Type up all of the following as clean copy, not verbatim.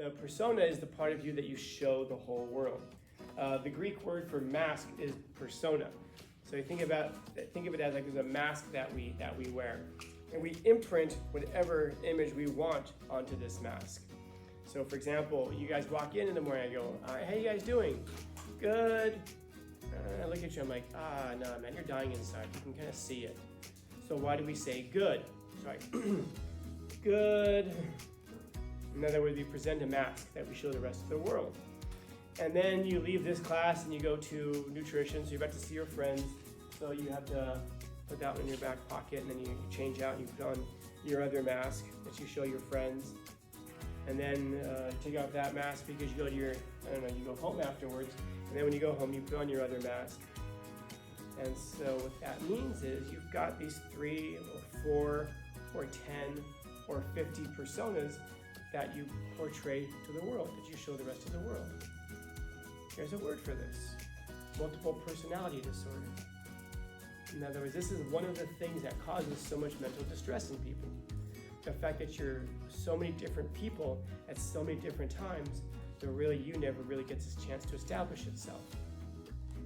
The persona is the part of you that you show the whole world. The Greek word for mask is persona. So you think of it as like there's a mask that we wear, and we imprint whatever image we want onto this mask. So for example, you guys walk in the morning, I go, how you guys doing? Good. I look at you, I'm like, no, man, you're dying inside. You can kind of see it. So why do we say good? Sorry, good. In other words, we present a mask that we show the rest of the world. And then you leave this class and you go to nutrition, so you're about to see your friends. So you have to put that one in your back pocket, and then you change out and you put on your other mask that you show your friends. And then take out that mask because you go to your, you go home afterwards. And then when you go home, you put on your other mask. And so what that means is you've got these 3 or 4 or 10 or 50 personas that you portray to the world, that you show the rest of the world. There's a word for this: multiple personality disorder. In other words, this is one of the things that causes so much mental distress in people. The fact that you're so many different people at so many different times, the real you never really gets a chance to establish itself.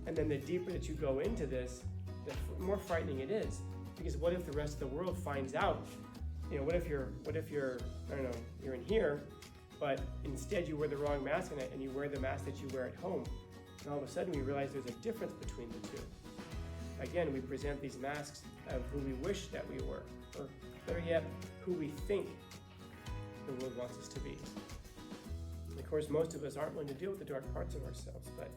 And then the deeper that you go into this, the more frightening it is. Because what if the rest of the world finds out? What if you're, you're in here, but instead you wear the wrong mask and you wear the mask that you wear at home. And all of a sudden we realize there's a difference between the two. Again, we present these masks of who we wish that we were, or better yet, who we think the world wants us to be. And of course, most of us aren't willing to deal with the dark parts of ourselves, but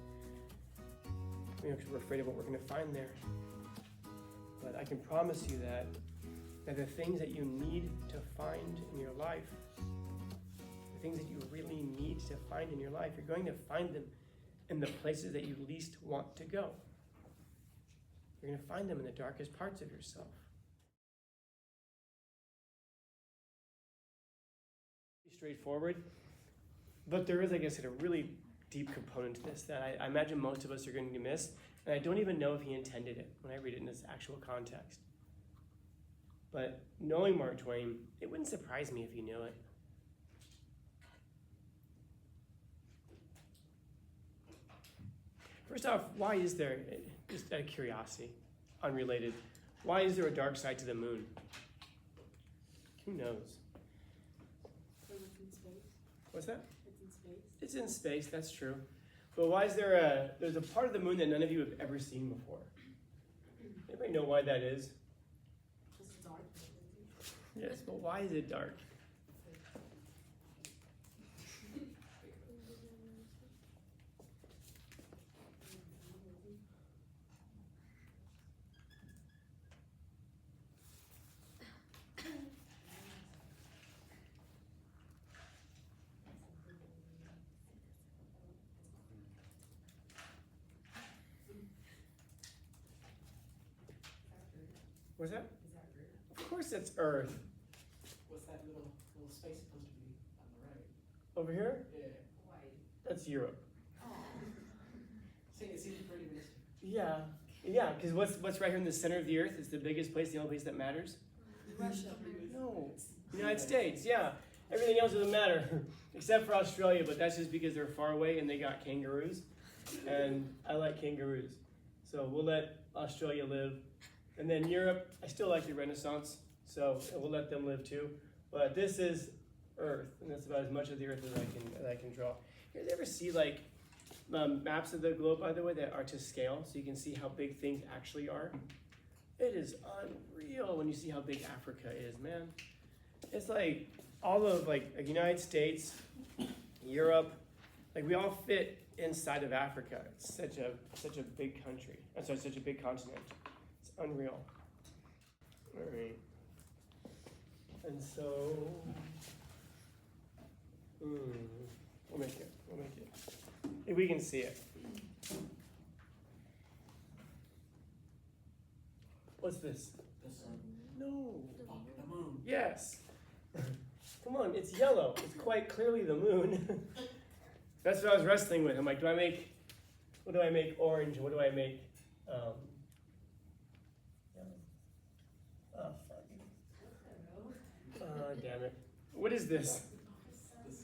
because we're afraid of what we're going to find there. But I can promise you that the things that you need to find in your life, the things that you really need to find in your life, you're going to find them in the places that you least want to go. You're going to find them in the darkest parts of yourself. Straightforward, but there is, like I said, a really deep component to this that I imagine most of us are going to miss, and I don't even know if he intended it when I read it in this actual context. But knowing Mark Twain, it wouldn't surprise me if he knew it. First off, why is there, just out of curiosity, unrelated, why is there a dark side to the moon? Who knows? What's that? It's in space. It's in space, that's true. But why is there's a part of the moon that none of you have ever seen before? Anybody know why that is? Because it's dark. Yes, but why is it dark? What's that? Is that Earth? Of course it's Earth. What's that little space supposed to be on the right? Over here? Yeah. Hawaii. That's Europe. Oh. See, it seems pretty mystic. Yeah, because what's right here in the center of the Earth is the biggest place, the only place that matters? Russia. No. United States, yeah. Everything else doesn't matter, except for Australia, but that's just because they're far away and they got kangaroos. And I like kangaroos. So we'll let Australia live. And then Europe, I still like the Renaissance, so we'll let them live too. But this is Earth, and that's about as much of the Earth as I can draw. You guys ever see like maps of the globe, by the way, that are to scale, so you can see how big things actually are? It is unreal when you see how big Africa is, man. It's like all of like United States, Europe, like we all fit inside of Africa. It's such a big country. I'm sorry, such a big continent. It's unreal. All right. And so, we'll make it. If we can see it. What's this? The sun. No. Oh, the moon. Yes. Come on, it's yellow. It's quite clearly the moon. That's what I was wrestling with. I'm like, what do I make orange? What do I make yellow? Oh, fuck. Damn it. What is this?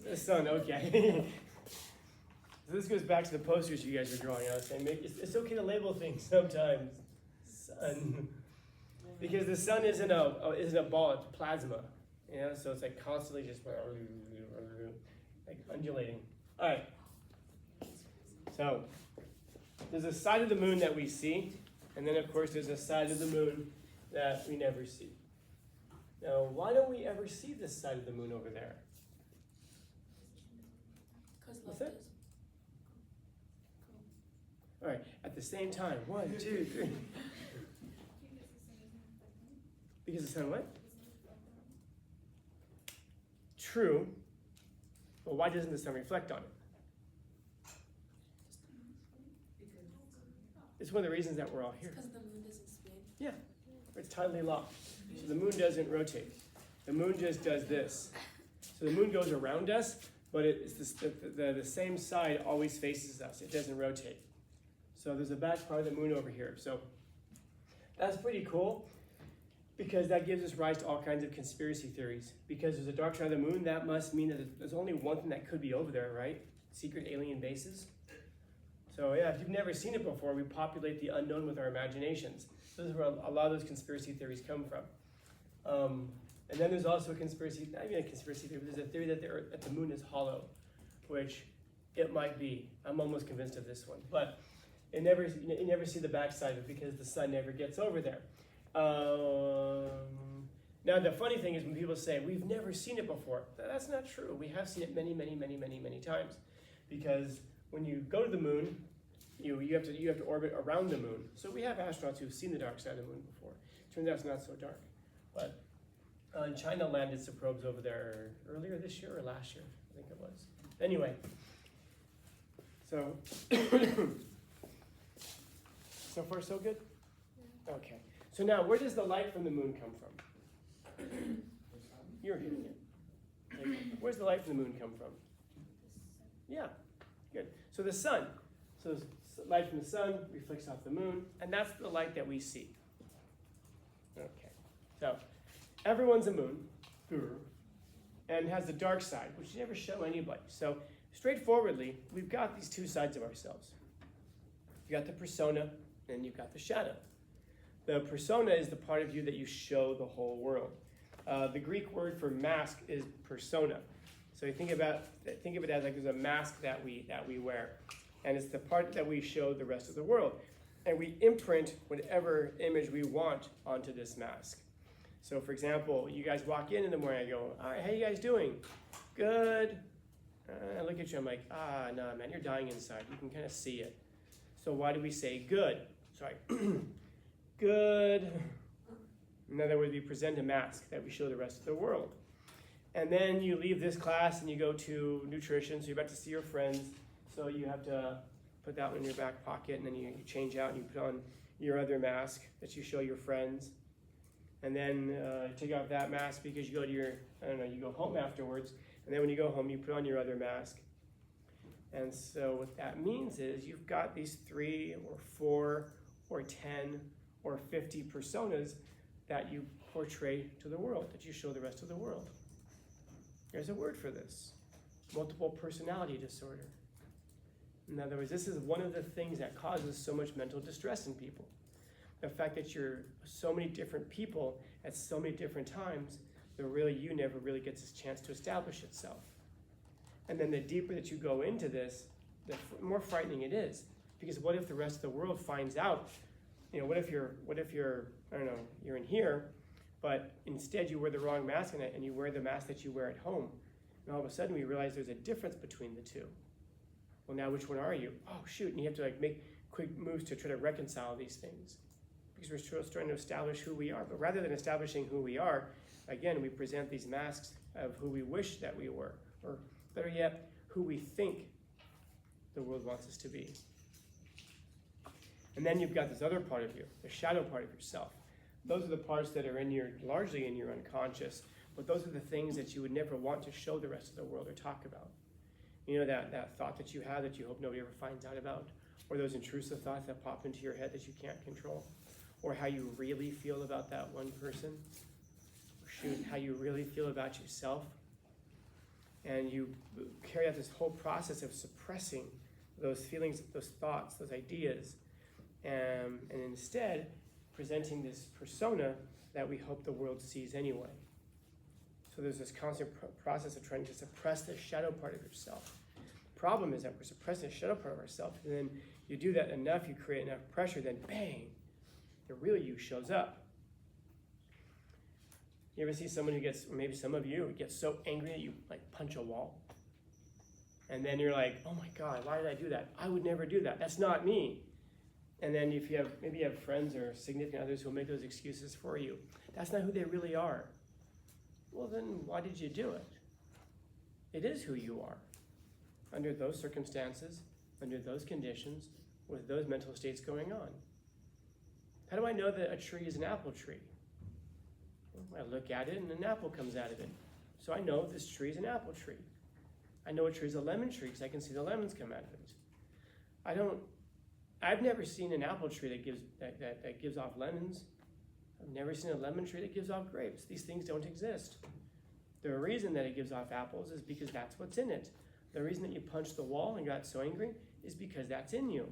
The sun, okay. So this goes back to the posters you guys were drawing. I was saying it's okay to label things sometimes. Sun. Because the sun isn't a ball, it's plasma. You know, so it's like constantly just like undulating. All right. So there's a side of the moon that we see, and then of course there's a side of the moon that we never see. Now, why don't we ever see this side of the moon over there? What's that? All right, at the same time. 1, 2, 3. Because the sun what? True. But why doesn't the sun reflect on it? It's one of the reasons that we're all here. Because the moon doesn't spin. Yeah, it's tidally locked. So the moon doesn't rotate. The moon just does this. So the moon goes around us, but it's the same side always faces us. It doesn't rotate. So there's a back part of the moon over here. So that's pretty cool because that gives us rise to all kinds of conspiracy theories. Because there's a dark side of the moon, that must mean that there's only one thing that could be over there, right? Secret alien bases. So yeah, if you've never seen it before, we populate the unknown with our imaginations. This is where a lot of those conspiracy theories come from. And then there's also a conspiracy, not even a conspiracy theory, but there's a theory that the moon is hollow, which it might be. I'm almost convinced of this one. But you never see the backside of it because the sun never gets over there. Now the funny thing is when people say, we've never seen it before, that's not true. We have seen it many, many, many, many, many times. Because when you go to the moon, you have to orbit around the moon. So we have astronauts who've seen the dark side of the moon before. Turns out it's not so dark. But China landed some probes over there earlier this year or last year, I think it was. Anyway, so so far so good? Okay. So now where does the light from the moon come from? You're hitting it. Where's the light from the moon come from? Yeah, good. So the sun. So light from the sun reflects off the moon, and that's the light that we see. Okay. So everyone's a moon, and has the dark side, which you never show anybody. So straightforwardly, we've got these two sides of ourselves. You've got the persona, and you've got the shadow. The persona is the part of you that you show the whole world. The Greek word for mask is persona. So you think of it as like there's a mask that we wear, and it's the part that we show the rest of the world, and we imprint whatever image we want onto this mask. So for example, you guys walk in the morning, I go, all right, how you guys doing? Good. I look at you, I'm like, no, man, you're dying inside. You can kind of see it. So why do we say good? Sorry. Good. In other words, we present a mask that we show the rest of the world. And then you leave this class and you go to nutrition, so you're about to see your friends. So you have to put that one in your back pocket, and then you change out and you put on your other mask that you show your friends. And then take off that mask because you go to you go home afterwards. And then when you go home, you put on your other mask. And so what that means is you've got these 3 or 4 or 10 or 50 personas that you portray to the world, that you show the rest of the world. There's a word for this: multiple personality disorder. In other words, this is one of the things that causes so much mental distress in people. The fact that you're so many different people at so many different times, that really you never really gets a chance to establish itself. And then the deeper that you go into this, the more frightening it is. Because what if the rest of the world finds out? What if you're you're in here, but instead you wear the wrong mask and you wear the mask that you wear at home. And all of a sudden we realize there's a difference between the two. Well, now which one are you? Oh, shoot. And you have to make quick moves to try to reconcile these things. Because we're still trying to establish who we are. But rather than establishing who we are, again, we present these masks of who we wish that we were. Or better yet, who we think the world wants us to be. And then you've got this other part of you, the shadow part of yourself. Those are the parts that are largely in your unconscious, but those are the things that you would never want to show the rest of the world or talk about. That thought that you have that you hope nobody ever finds out about, or those intrusive thoughts that pop into your head that you can't control, or how you really feel about that one person, or how you really feel about yourself. And you carry out this whole process of suppressing those feelings, those thoughts, those ideas, and instead presenting this persona that we hope the world sees anyway. So there's this constant process of trying to suppress the shadow part of yourself. The problem is that we're suppressing the shadow part of ourselves, and then you do that enough, you create enough pressure, then bang, the real you shows up. You ever see someone who gets, or maybe some of you, get so angry that you like punch a wall? And then you're like, oh my God, why did I do that? I would never do that. That's not me. And then if you have, maybe you have friends or significant others who will make those excuses for you. That's not who they really are. Well, then why did you do it? It is who you are. Under those circumstances, under those conditions, with those mental states going on. How do I know that a tree is an apple tree? Well, I look at it and an apple comes out of it. So I know this tree is an apple tree. I know a tree is a lemon tree because I can see the lemons come out of it. I've never seen an apple tree that gives off lemons. I've never seen a lemon tree that gives off grapes. These things don't exist. The reason that it gives off apples is because that's what's in it. The reason that you punched the wall and got so angry is because that's in you.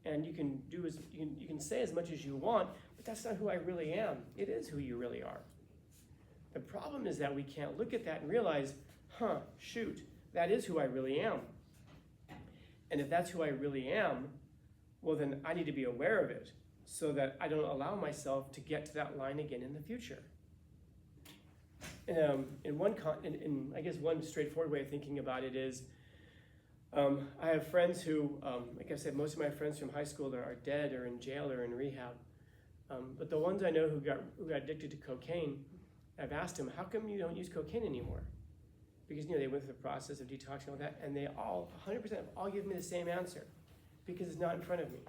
And you can say as much as you want, but that's not who I really am. It is who you really are. The problem is that we can't look at that and realize, shoot, that is who I really am. And if that's who I really am, well then I need to be aware of it so that I don't allow myself to get to that line again in the future. I guess one straightforward way of thinking about it is, I have friends who, like I said, most of my friends from high school are dead or in jail or in rehab. But the ones I know who got addicted to cocaine, I've asked them, how come you don't use cocaine anymore? Because they went through the process of detoxing and all that, and they all, 100%, all give me the same answer. Because it's not in front of me.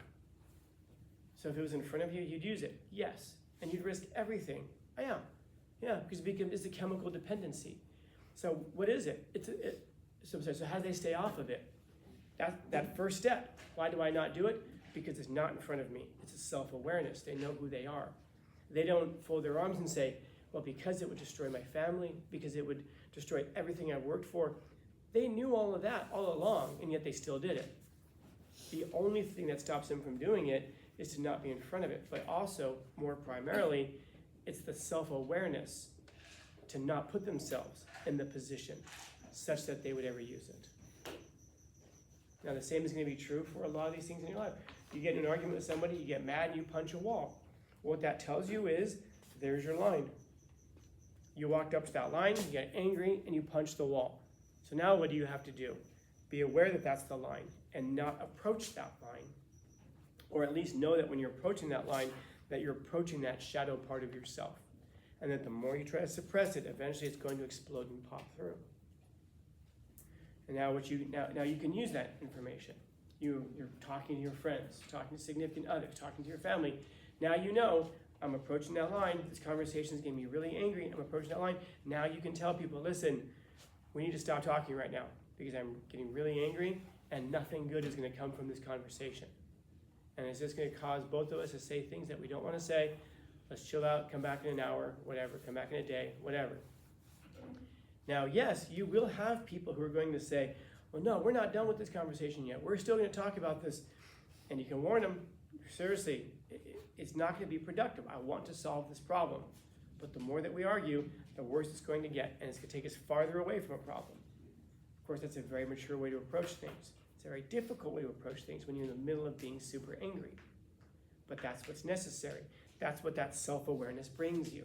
So if it was in front of you, you'd use it. Yes. And you'd risk everything. Yeah, because it's a chemical dependency. So what is it? So how do they stay off of it? That first step. Why do I not do it? Because it's not in front of me. It's a self-awareness. They know who they are. They don't fold their arms and say, well, because it would destroy my family, because it would destroy everything I've worked for. They knew all of that all along, and yet they still did it. The only thing that stops them from doing it is to not be in front of it. But also, more primarily, it's the self-awareness to not put themselves in the position such that they would ever use it. Now, the same is going to be true for a lot of these things in your life. You get in an argument with somebody, you get mad, and you punch a wall. What that tells you is, there's your line. You walked up to that line, you get angry, and you punch the wall. So now what do you have to do? Be aware that that's the line and not approach that line. Or at least know that when you're approaching that line, that you're approaching that shadow part of yourself. And that the more you try to suppress it, eventually it's going to explode and pop through. And now you can use that information. You're talking to your friends, talking to significant others, talking to your family. Now you know, I'm approaching that line. This conversation is getting me really angry. I'm approaching that line. Now you can tell people, listen, we need to stop talking right now because I'm getting really angry and nothing good is going to come from this conversation. And it's just going to cause both of us to say things that we don't want to say. Let's chill out, come back in an hour, whatever, come back in a day, whatever. Now, yes, you will have people who are going to say, well, no, we're not done with this conversation yet. We're still going to talk about this. And you can warn them, seriously, it's not going to be productive. I want to solve this problem. But the more that we argue, the worse it's going to get. And it's going to take us farther away from a problem. Of course, that's a very mature way to approach things. It's a very difficult way to approach things when you're in the middle of being super angry. But that's what's necessary. That's what that self-awareness brings you.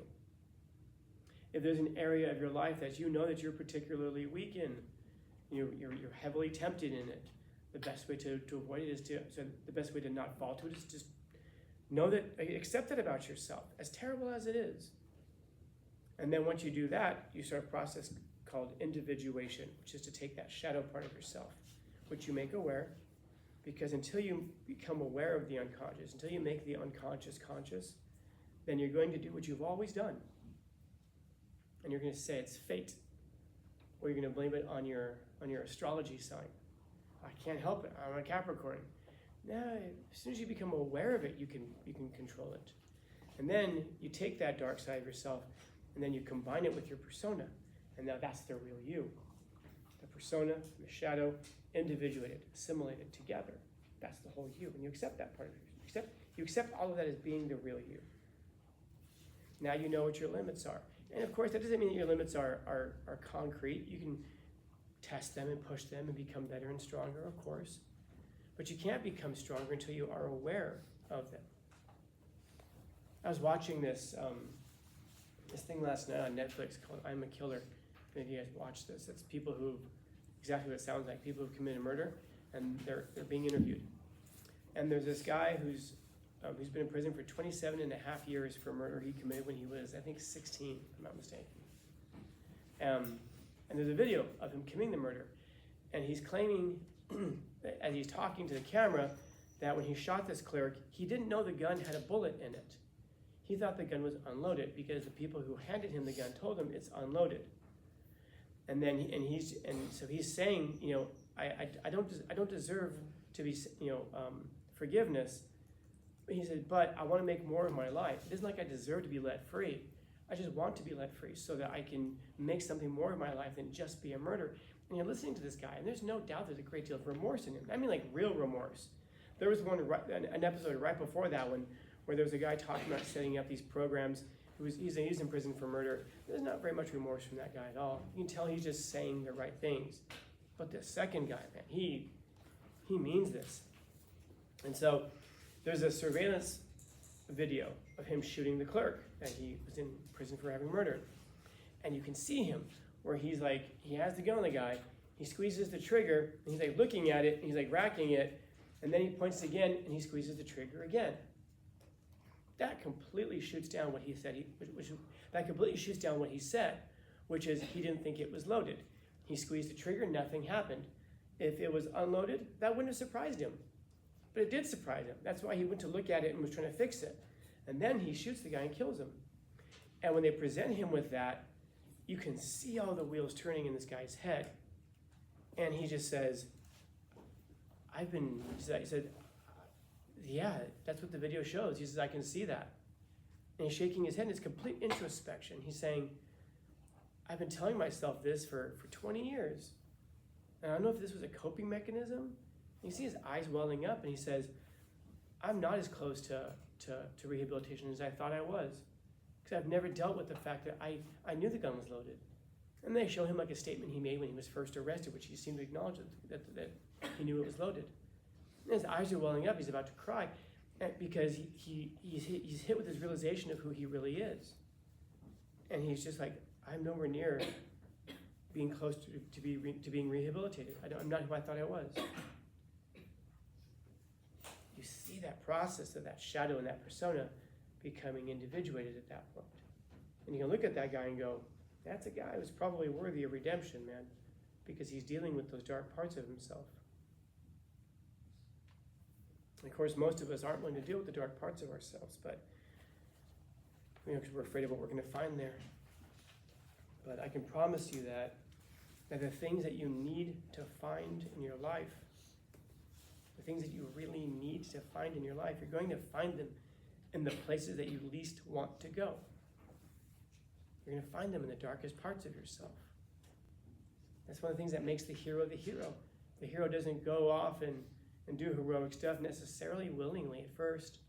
If there's an area of your life that you know that you're particularly weak in, you're heavily tempted in it, the best way to avoid it is the best way to not fall to it is just know that, accept it about yourself, as terrible as it is. And then once you do that, you start a process called individuation, which is to take that shadow part of yourself, which you make aware, because until you become aware of the unconscious, until you make the unconscious conscious, then you're going to do what you've always done. And you're going to say it's fate, or you're going to blame it on your astrology sign. I can't help it. I'm a Capricorn. No, as soon as you become aware of it, you can control it. And then you take that dark side of yourself, and then you combine it with your persona, and now that's the real you. persona, from the shadow, individuated, assimilated together. That's the whole you. And you accept that part of you. You accept all of that as being the real you. Now you know what your limits are. And of course, that doesn't mean that your limits are concrete. You can test them and push them and become better and stronger, of course. But you can't become stronger until you are aware of them. I was watching this thing last night on Netflix called I'm a Killer. Maybe you guys watch this. It's people who, exactly what it sounds like, people who've committed murder, and they're being interviewed. And there's this guy who's been in prison for 27 and a half years for murder he committed when he was, I think, 16, if I'm not mistaken. And there's a video of him committing the murder. And he's claiming, as he's talking to the camera, that when he shot this clerk, he didn't know the gun had a bullet in it. He thought the gun was unloaded because the people who handed him the gun told him it's unloaded. And then so he's saying, you know, I don't deserve to be, forgiveness. He said, but I want to make more of my life. It isn't like I deserve to be let free. I just want to be let free so that I can make something more of my life than just be a murderer. And you're listening to this guy, and there's no doubt there's a great deal of remorse in him. I mean, like real remorse. There was an episode right before that one where there was a guy talking about setting up these programs. He's in prison for murder. There's not very much remorse from that guy at all. You can tell he's just saying the right things. But the second guy, man, he means this. And so there's a surveillance video of him shooting the clerk that he was in prison for having murdered. And you can see him where he's like, he has the gun on the guy, he squeezes the trigger, and he's like looking at it, and he's like racking it, and then he points again, and he squeezes the trigger again. That completely shoots down what he said. That completely shoots down what he said, which is he didn't think it was loaded. He squeezed the trigger, nothing happened. If it was unloaded, that wouldn't have surprised him. But it did surprise him. That's why he went to look at it and was trying to fix it. And then he shoots the guy and kills him. And when they present him with that, you can see all the wheels turning in this guy's head. And he just says, he said, yeah, that's what the video shows. He says, I can see that. And he's shaking his head, and it's complete introspection. He's saying, I've been telling myself this for 20 years. And I don't know if this was a coping mechanism. You see his eyes welling up, and he says, I'm not as close to rehabilitation as I thought I was. Because I've never dealt with the fact that I knew the gun was loaded. And they show him like a statement he made when he was first arrested, which he seemed to acknowledge that he knew it was loaded. And his eyes are welling up, he's about to cry, because he's hit with this realization of who he really is. And he's just like, I'm nowhere near being close to being rehabilitated. I'm not who I thought I was. You see that process of that shadow and that persona becoming individuated at that point. And you can look at that guy and go, that's a guy who's probably worthy of redemption, man, because he's dealing with those dark parts of himself. And of course, most of us aren't willing to deal with the dark parts of ourselves, but because we're afraid of what we're going to find there. But I can promise you that the things that you need to find in your life, the things that you really need to find in your life, you're going to find them in the places that you least want to go. You're going to find them in the darkest parts of yourself. That's one of the things that makes the hero the hero. The hero doesn't go off and do heroic stuff necessarily willingly at first.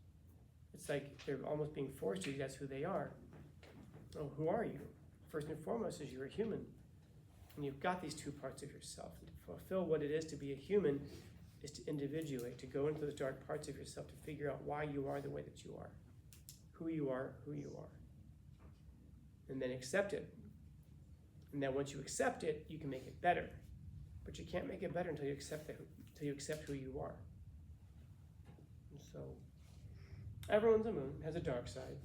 It's like they're almost being forced to. That's who they are. Oh, who are you? First and foremost is you're a human. And you've got these two parts of yourself. And to fulfill what it is to be a human is to individuate, to go into those dark parts of yourself, to figure out why you are the way that you are. Who you are. And then accept it. And then once you accept it, you can make it better. But you can't make it better until you accept it, until you accept who you are. And so, everyone's a moon, has a dark side.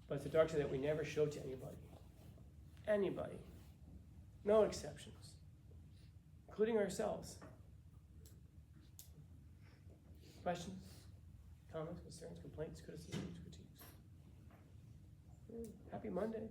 But it's a dark side that we never show to anybody. Anybody. No exceptions. Including ourselves. Questions? Comments, concerns, complaints, criticisms, critiques? Happy Monday.